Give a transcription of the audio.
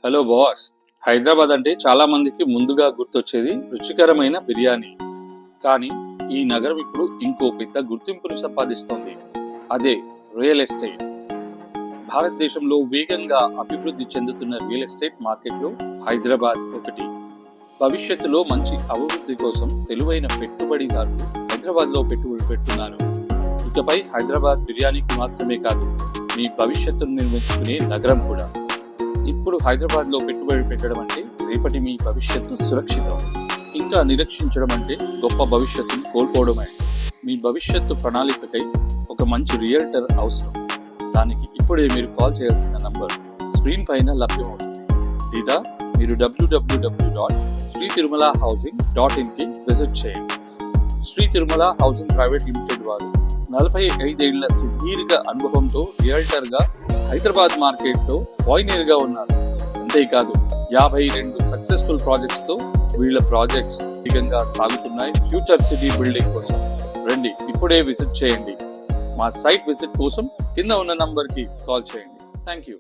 Hello boss. Hyderabad అంటే చాలా మందికి ముందుగా గుర్తొచ్చేది రుచికరమైన బిర్యానీ. కానీ ఈ నగరం ఇప్పుడు ఇంకో పెద్ద గుర్తింపును సంపాదిస్తోంది. అదే రియల్ ఎస్టేట్. భారతదేశంలో వేగంగా అభివృద్ధి చెందుతున్న రియల్ ఎస్టేట్ మార్కెట్లో హైదరాబాద్ ఒకటి. భవిష్యత్తులో మంచి అభివృద్ధి కోసం తెలివైన పెట్టుబడిదారులు హైదరాబాద్లో పెట్టుబడి పెడుతున్నారు. ఇకపై హైదరాబాద్ బిర్యానీకి మాత్రమే కాదు, మీ భవిష్యత్తును నిర్మించుకునే నగరం కూడా. ఇప్పుడు హైదరాబాద్లో పెట్టుబడి పెట్టడం అంటే రేపటి మీ భవిష్యత్తును సురక్షితం. ఇంకా నిరీక్షించడం అంటే గొప్ప భవిష్యత్తును కోల్పోవడమే. మీ భవిష్యత్తు ప్రణాళికకై ఒక మంచి రియల్టర్ అవసరం. దానికి ఇప్పుడే మీరు కాల్ చేయాల్సిన నంబర్ స్క్రీన్ పైన లభ్యమవుతుంది. లేదా మీరు www.sritirumalahousing.in విజిట్ చేయండి. Sri Tirumala housing private limited వారు 45 ఏళ్ల సుదీర్ఘ అనుభవంతో రియల్టర్గా హైదరాబాద్ మార్కెట్లో పాయినీర్గా ఉన్నారు. అంతేకాదు 52 సక్సెస్ఫుల్ ప్రాజెక్ట్స్తో వీళ్ళ ప్రాజెక్ట్స్ వేగంగా సాగుతున్నాయి. ఫ్యూచర్ సిటీ బిల్డింగ్ కోసం రండి, ఇప్పుడే విజిట్ చేయండి. మా సైట్ విజిట్ కోసం కింద ఉన్న నంబర్కి కాల్ చేయండి. Thank you.